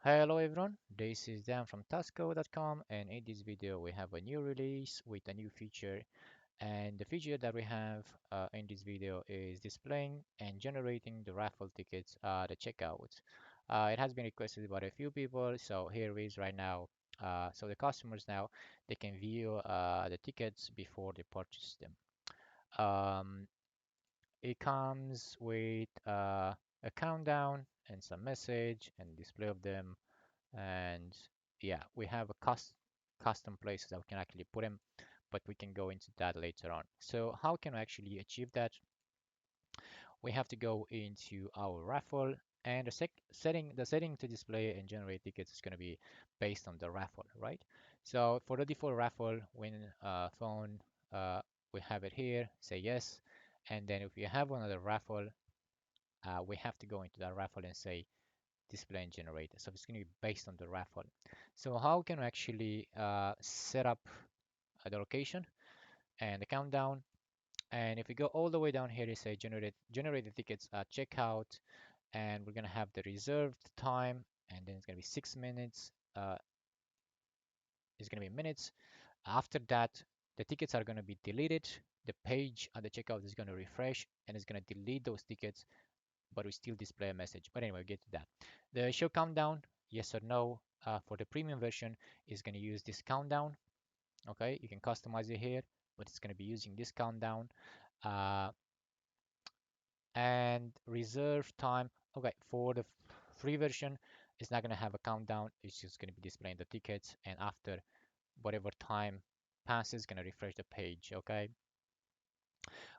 Hello everyone, this is Dan from Tasco.com, and in this video we have a new release with a new feature, and the feature that we have in this video is displaying and generating the raffle tickets at the checkout. It has been requested by a few people, so here it is right now. So the customers now, they can view the tickets before they purchase them. Um, it comes with a countdown and some message and display of them, and yeah, we have a custom places that we can actually put them, but we can go into that later on. So how can we actually achieve that? We have to go into our raffle, and the setting to display and generate tickets is going to be based on the raffle, right? So for the default raffle, when phone, we have it here, say yes, and then if you have another raffle, we have to go into that raffle and say display and generate. So it's going to be based on the raffle. So how can we actually set up the location and the countdown? And if we go all the way down here, it say generate the tickets at checkout, and we're gonna have the reserved time, and then it's gonna be 6 minutes. It's gonna be minutes. After that, the tickets are gonna be deleted. The page at the checkout is gonna refresh, and it's gonna delete those tickets, but we still display a message. But anyway, we'll get to that. The show countdown, yes or no, for the premium version is going to use this countdown. Okay, you can customize it here, but it's going to be using this countdown. Uh, and reserve time. Okay, for the free version, it's not going to have a countdown. It's just going to be displaying the tickets, and after whatever time passes, going to refresh the page. Okay,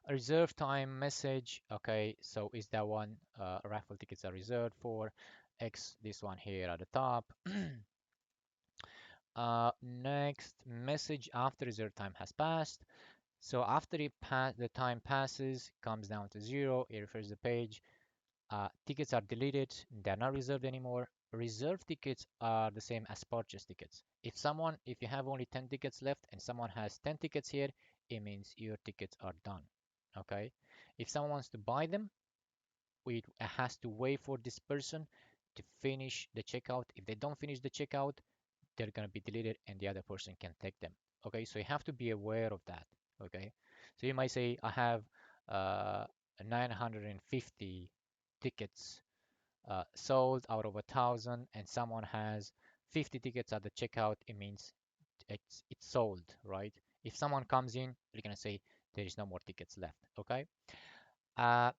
a reserve time message. Okay, so is that one raffle tickets are reserved for X, this one here at the top. Next message after reserve time has passed. So after the time passes, comes down to zero, it refreshes the page. Tickets are deleted, they're not reserved anymore. Reserved tickets are the same as purchase tickets. If you have only 10 tickets left and someone has 10 tickets here, it means your tickets are done. Okay? If someone wants to buy them, it has to wait for this person to finish the checkout. If they don't finish the checkout, they're going to be deleted and the other person can take them. Okay, so you have to be aware of that. Okay, so you might say I have uh, 950 tickets sold out of 1,000, and someone has 50 tickets at the checkout. It means it's sold, right? If someone comes in, you're gonna say there is no more tickets left. Okay,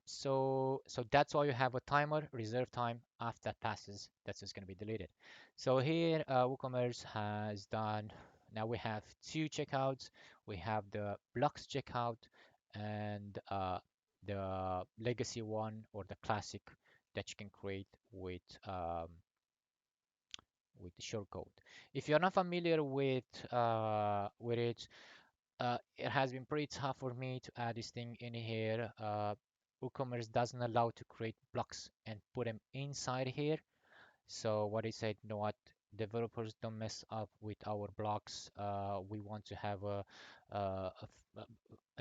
so that's why you have a timer, reserve time. After that passes, that's just going to be deleted. So here, WooCommerce has done. Now we have two checkouts. We have the blocks checkout and the legacy one, or the classic, that you can create with the shortcode. If you're not familiar with it, it has been pretty tough for me to add this thing in here. WooCommerce doesn't allow to create blocks and put them inside here. So what I said, you know what, developers don't mess up with our blocks. We want to have a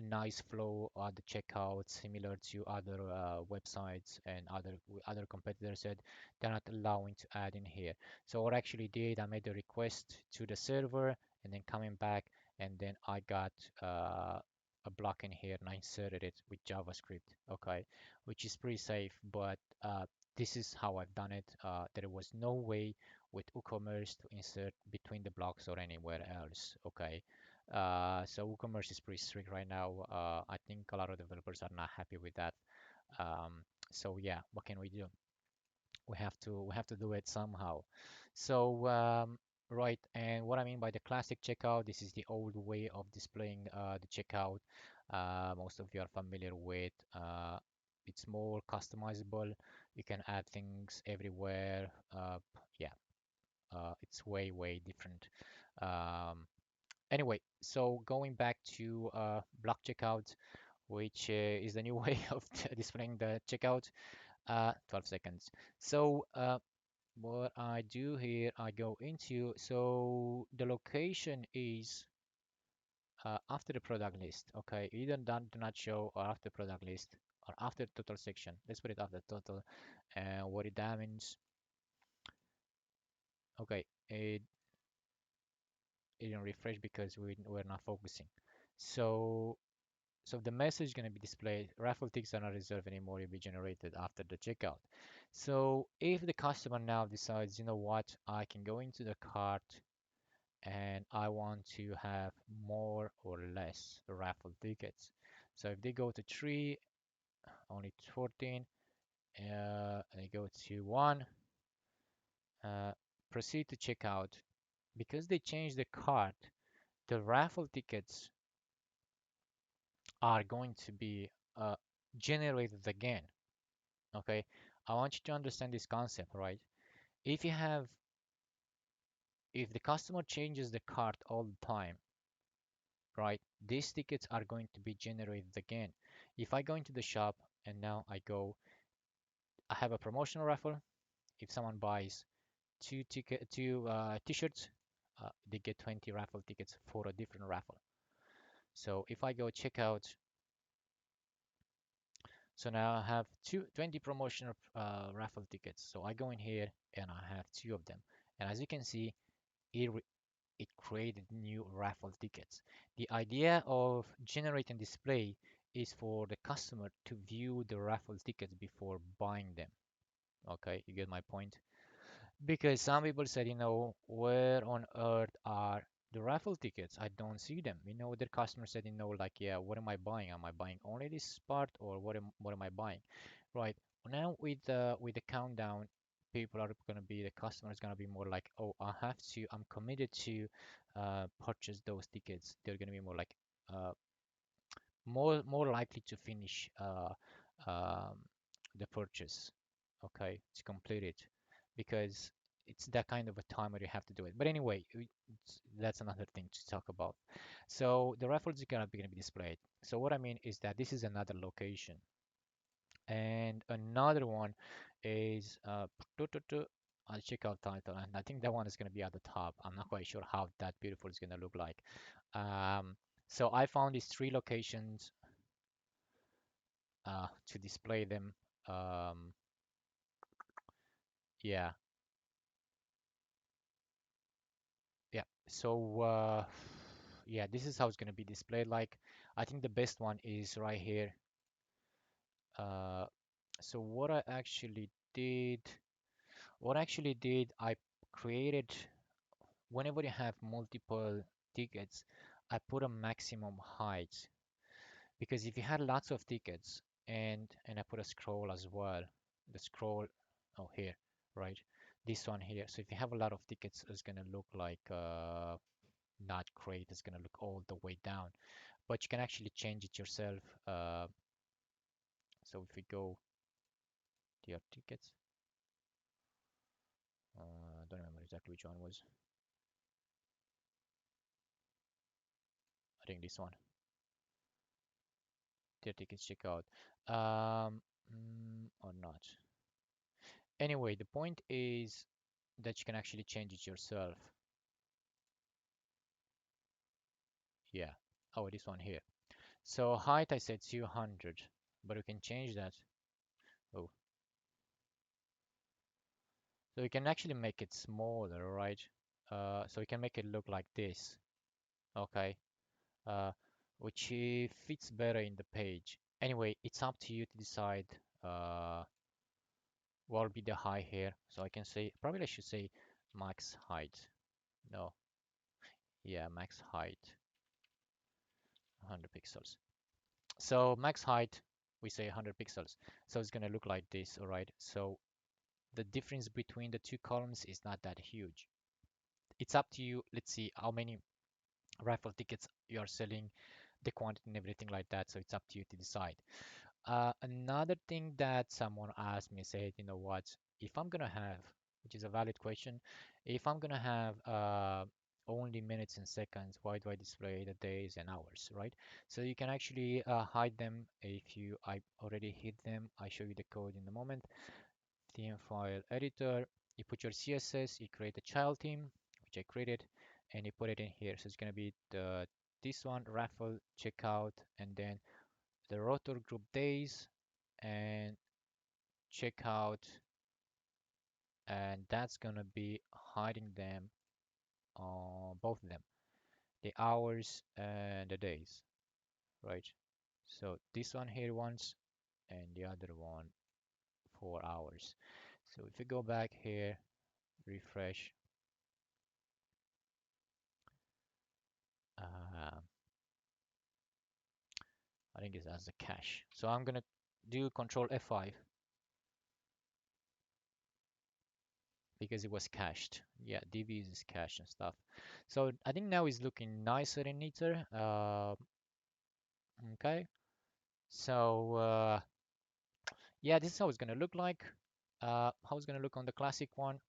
nice flow at the checkout, similar to other websites and other competitors said they're not allowing to add in here. So what I actually did, I made a request to the server, and then coming back, and then I got a block in here and I inserted it with JavaScript, okay, which is pretty safe, but this is how I've done it. There was no way with WooCommerce to insert between the blocks or anywhere else. Okay. So WooCommerce is pretty strict right now. I think a lot of developers are not happy with that. So yeah, what can we do? We have to do it somehow. So right, and what I mean by the classic checkout, this is the old way of displaying the checkout. Most of you are familiar with. It's more customizable. You can add things everywhere. Yeah, it's way different. Um, anyway, so going back to block checkout, which is the new way of displaying the checkout. 12 seconds. So what I do here, I go into, so the location is after the product list. Okay, either done do not show, or after product list, or after total section. Let's put it after total. And what it that means, Okay, it didn't refresh because we're not focusing. So so the message is going to be displayed. Raffle tickets are not reserved anymore. It'll be generated after the checkout. So if the customer now decides, you know what, I can go into the cart and I want to have more or less raffle tickets. So if they go to 3, only 14, they go to 1, uh, proceed to checkout. Because they changed the cart, the raffle tickets are going to be generated again. Okay, I want you to understand this concept, right? If you have, if the customer changes the cart all the time, right, these tickets are going to be generated again. If I go into the shop and now I have a promotional raffle. If someone buys two t-shirts, they get 20 raffle tickets for a different raffle. So if I go checkout, so now I have 20 promotional raffle tickets. So I go in here and I have two of them. And as you can see, it, it created new raffle tickets. The idea of generate and display is for the customer to view the raffle tickets before buying them. Okay, you get my point? Because some people said, where on earth are the raffle tickets? I don't see them. The customer said, like, yeah, what am I buying? Am I buying only this part, or what am I buying? Right. Now with the countdown, people are gonna be the customer is gonna be more like, oh, I'm committed to purchase those tickets. They're gonna be more like uh, more likely to finish um, the purchase, okay, to complete it, because it's that kind of a time where you have to do it. But anyway, that's another thing to talk about. So the raffles are gonna be displayed. So what I mean is that this is another location, and another one is checkout title, and I think that one is gonna be at the top. I'm not quite sure how that beautiful is gonna look like. Um, so I found these three locations to display them. Um, yeah, yeah. So yeah, this is how it's gonna be displayed. Like, I think the best one is right here. Uh, so what I actually did, I created whenever you have multiple tickets, I put a maximum height, because if you had lots of tickets and I put a scroll as well, the scroll, oh here, right, this one here. So if you have a lot of tickets, it's gonna look like not great. It's gonna look all the way down, but you can actually change it yourself. So if we go to your tickets, I don't remember exactly which one was. I think this one. Their tickets checkout. Or not. Anyway, the point is that you can actually change it yourself. Yeah. Oh, this one here. So height I said 200, but we can change that. Oh, so we can actually make it smaller, right? So we can make it look like this. Okay. Uh, which fits better in the page. Anyway, it's up to you to decide uh, what will be the height here. So I can say, probably I should say max height. No, yeah, max height, 100 pixels. So max height, we say 100 pixels. So it's gonna look like this, all right? So the difference between the two columns is not that huge. It's up to you. Let's see how many raffle tickets you are selling, the quantity and everything like that. So it's up to you to decide. Another thing that someone asked me said, you know what, if I'm gonna have, which is a valid question, if I'm gonna have only minutes and seconds, why do I display the days and hours, right? So you can actually hide them if I already hid them. I show you the code in a moment. Theme file editor, you put your CSS, you create a child theme, which I created, and you put it in here. So it's gonna be this one, raffle checkout, and then the rotor group days and checkout and that's gonna be hiding them on both of them, the hours and the days, right? So this one here once and the other one 4 hours. So if you go back here, refresh, uh, I think it's as a cache. So I'm gonna do Control F5 because it was cached. Yeah, DB is cached and stuff. So I think now it's looking nicer and neater. Okay, so yeah, this is how it's gonna look like. How it's gonna look on the classic one.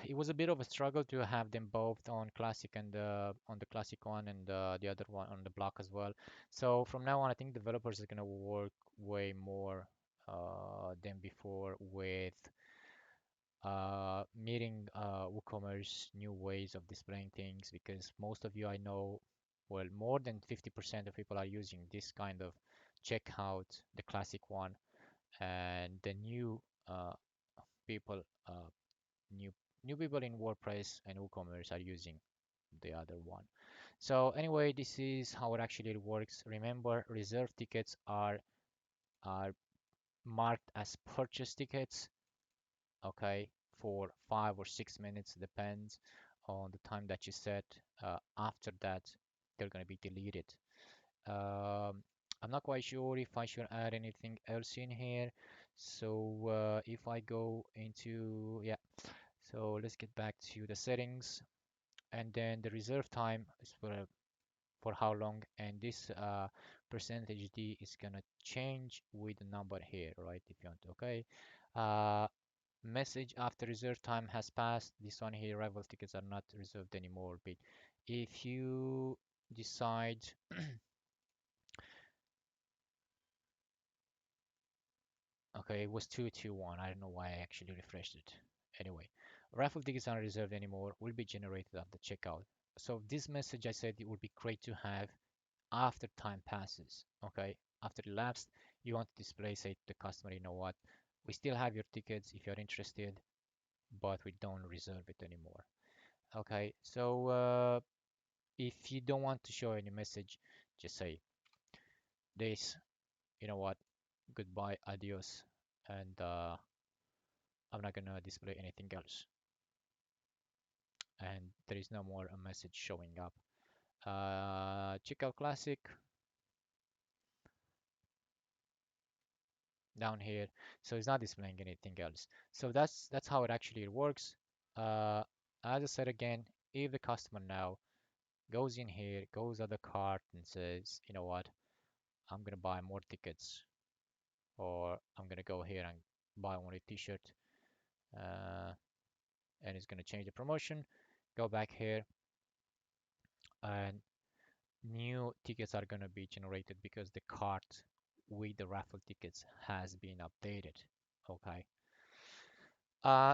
It was a bit of a struggle to have them both on classic and on the classic one and the other one on the block as well. So from now on, I think developers are gonna work way more than before with meeting WooCommerce new ways of displaying things because most of you I know, well, more than 50% of people are using this kind of checkout, the classic one, and the new people, new new people in WordPress and WooCommerce are using the other one. So anyway, this is how it actually works. Remember, reserved tickets are marked as purchase tickets, okay, for 5 or 6 minutes, depends on the time that you set. After that, they're going to be deleted. Um, I'm not quite sure if I should add anything else in here. So if I go into, yeah, so let's get back to the settings, and then the reserve time is for how long, and this percentage D is gonna change with the number here, right? If you want, okay. Uh, Message after reserve time has passed. This one here, rival tickets are not reserved anymore. But if you decide, okay, it was 221. I don't know why I actually refreshed it. Anyway, raffle tickets aren't reserved anymore, will be generated after checkout. So this message I said it would be great to have after time passes. Okay, after elapsed, you want to display, say to the customer, you know what, we still have your tickets if you're interested, but we don't reserve it anymore. Okay, so if you don't want to show any message, just say this, you know what, goodbye, adios, and I'm not gonna display anything else. And there is no more a message showing up. Checkout classic down here, so it's not displaying anything else. So that's how it actually works. Uh, as I said again, if the customer now goes in here, goes at the cart and says, you know what, I'm gonna buy more tickets, or I'm gonna go here and buy only t-shirt, uh, and it's gonna change the promotion. Go back here, and new tickets are gonna be generated because the cart with the raffle tickets has been updated. Okay.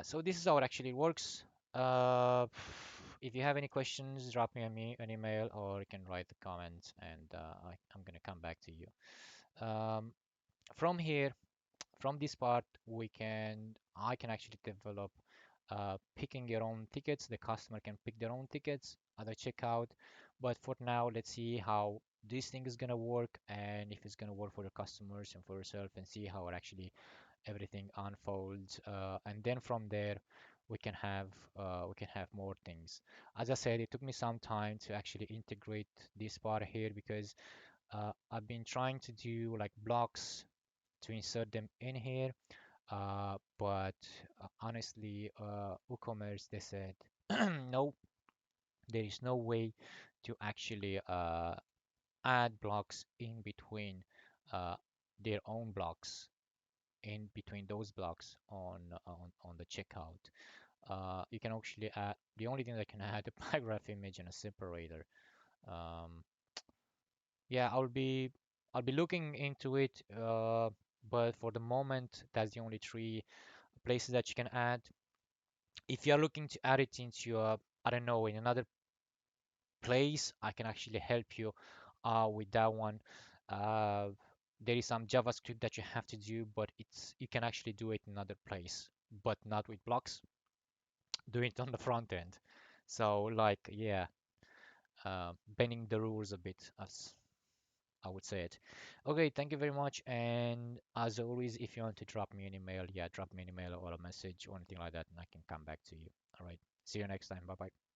So this is how it actually works. Uh, if you have any questions, drop me an email or you can write the comments, and I'm gonna come back to you. Um, from here, from this part, I can actually develop picking your own tickets. The customer can pick their own tickets at the checkout. But for now, let's see how this thing is gonna work and if it's gonna work for the customers and for yourself, and see how it actually everything unfolds. And then from there, we can have more things. As I said, it took me some time to actually integrate this part here because I've been trying to do like blocks to insert them in here, but honestly, WooCommerce, they said no, there is no way to actually add blocks in between uh, their own blocks, in between those blocks on the checkout. You can actually add, the only thing that can add a paragraph image and a separator. Um, yeah, I'll be looking into it, but for the moment, that's the only three places that you can add. If you're looking to add it into I don't know, in another place, I can actually help you with that one. Uh, there is some JavaScript that you have to do, but you can actually do it in another place. but not with blocks, doing it on the front end. So like, yeah, bending the rules a bit, as I would say it. Okay, thank you very much. And as always, if you want to drop me an email, yeah, drop me an email or a message or anything like that, and I can come back to you. All right. See you next time. Bye bye.